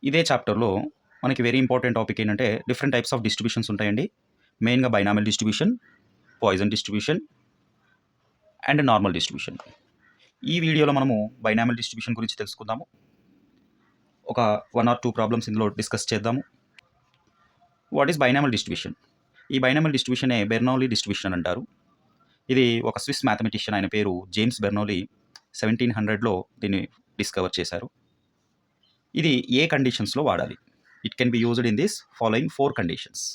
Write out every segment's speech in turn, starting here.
ఇదే చాప్టర్లో మనకి వెరీ ఇంపార్టెంట్ టాపిక్ ఏంటంటే డిఫరెంట్ టైప్స్ ఆఫ్ డిస్ట్రిబ్యూషన్స్ ఉంటాయండి. మెయిన్గా binomial distribution, Poisson distribution and normal distribution. ఈ వీడియోలో మనము బైనామియల్ డిస్ట్రిబ్యూషన్ గురించి తెలుసుకుందాము. ఒక 1 or 2 ప్రాబ్లమ్స్ ఇందులో డిస్కస్ చేద్దాము. What is binomial distribution? ఈ బైనామియల్ డిస్ట్రిబ్యూషనే బెర్నౌలీ డిస్ట్రిబ్యూషన్ అని అంటారు. ఇది ఒక స్విస్ మ్యాథమెటిషియన్, ఆయన పేరు జేమ్స్ బెర్నౌలీ 1700లో దీన్ని డిస్కవర్ చేశారు. ఇది ఏ కండిషన్స్లో వాడాలి? It can be used in this following 4 conditions.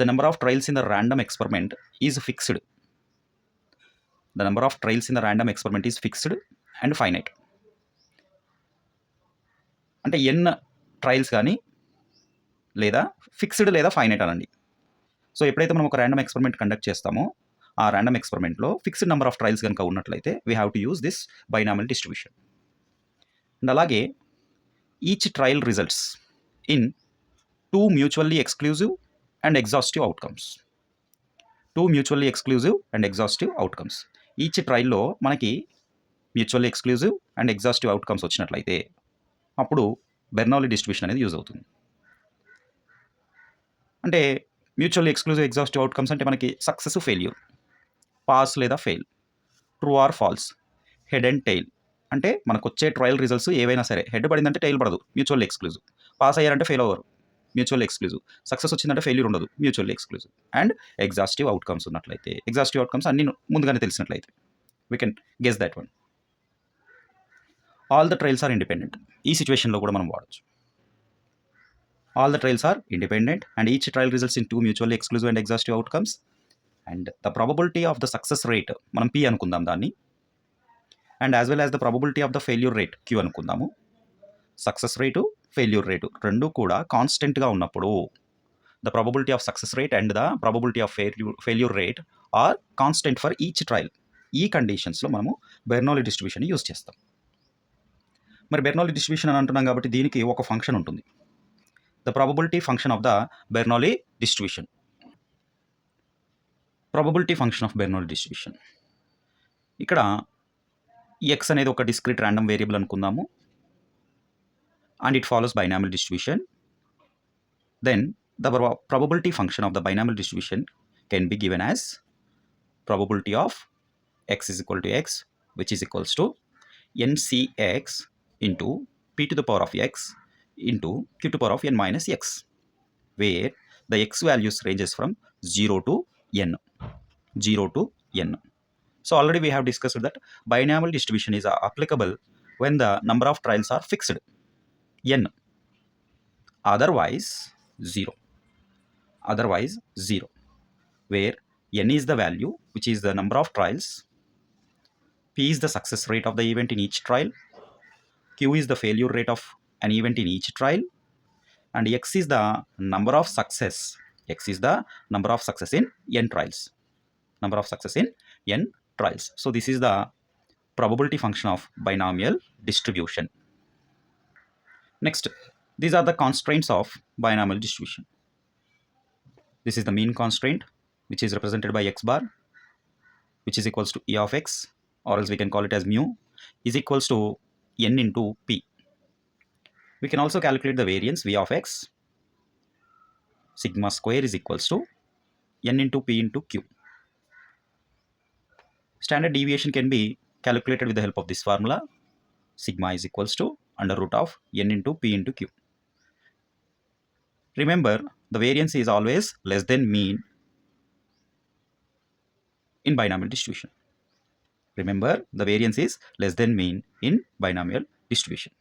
The number of trials in the random experiment is fixed. The number of trials in the random experiment is fixed and finite. అంటే ఎన్ trials కానీ లేదా fixed లేదా finite అనండి. So ఎప్పుడైతే మనం ఒక random experiment conduct చేస్తామో ఆ ర్యాండమ్ ఎక్స్పెరిమెంట్లో ఫిక్స్డ్ నెంబర్ ఆఫ్ ట్రయల్స్ కనుక ఉన్నట్లయితే we have to use this binomial distribution. And అలాగే each trial results in 2 mutually exclusive and exhaustive outcomes. 2 mutually exclusive and exhaustive outcomes. Each ట్రయల్లో మనకి mutually exclusive and exhaustive outcomes వచ్చినట్లయితే అప్పుడు Bernoulli distribution అనేది use అవుతుంది. అంటే mutually exclusive exhaustive outcomes అంటే మనకి సక్సెస్, ఫెయిల్యూర్, పాస్ లేదా fail, true or false, head and tail. అంటే మనకు వచ్చే ట్రయల్ రిజల్ట్స్ ఏవైనా సరే హెడ్ పడిందంటే టెయిల్ పడదు, మ్యూచువల్ ఎక్స్క్లూజివ్. పాస్ అయ్యారంటే ఫెయిల్ అవ్వరు, మ్యూచువల్ ఎక్స్క్లూజివ్. సక్సెస్ వచ్చిందంటే ఫెయిల్యూర్ ఉండదు, mutual exclusive. And exhaustive outcomes ఉన్నట్లయితే, ఎగ్జాస్టివ్ అవుట్కమ్స్ అన్ని ముందుగానే తెలిసినట్లయితే we can guess that one. All the trials are independent. ఈ సిచ్యువేషన్లో కూడా మనం వాడచ్చు. All the trials are independent and each trial results in 2 mutually exclusive and exhaustive outcomes. And the probability of the success rate, మనం P అనుకుందాం దాన్ని, and as well as the probability of the failure rate Q అనుకుందాము. Success rate, failure rate రెండు కూడా కాన్స్టెంట్గా ఉన్నప్పుడు, the probability of success rate and the probability of failure rate are constant for each trial. ఈ కండిషన్స్లో మనము Bernoulli distribution use చేస్తాం. మరి బెర్నౌలీ డిస్ట్రిబ్యూషన్ అని అంటున్నాం కాబట్టి దీనికి ఒక ఫంక్షన్ ఉంటుంది, the probability function of the Bernoulli distribution. Probability function of Bernoulli distribution. ఇక్కడ ఎక్స్ అనేది ఒక డిస్క్రీట్ ర్యాండమ్ వేరియబుల్ అనుకుందాము, and it follows binomial distribution. Then the probability function of the binomial distribution can be given as probability of x is equal to x, which is equals to ncx into p to the power of x into q to the power of n minus x, where the x values ranges from 0 to n. 0 to n. So already we have discussed that binomial distribution is applicable when the number of trials are fixed, n, otherwise 0, where n is the value which is the number of trials, p is the success rate of the event in each trial, q is the failure rate of an event in each trial, and x is the number of success, in n trials, so this is the probability function of binomial distribution. Next, these are the constraints of binomial distribution. This is the mean constraint, which is represented by x bar, which is equals to e of x, or else we can call it as mu, is equals to n into p. We can also calculate the variance v of x. Sigma square is equals to n into p into q. Standard deviation can be calculated with the help of this formula. Sigma is equals to under root of n into p into q. Remember, the variance is always less than mean in binomial distribution. Remember, the variance is less than mean in binomial distribution.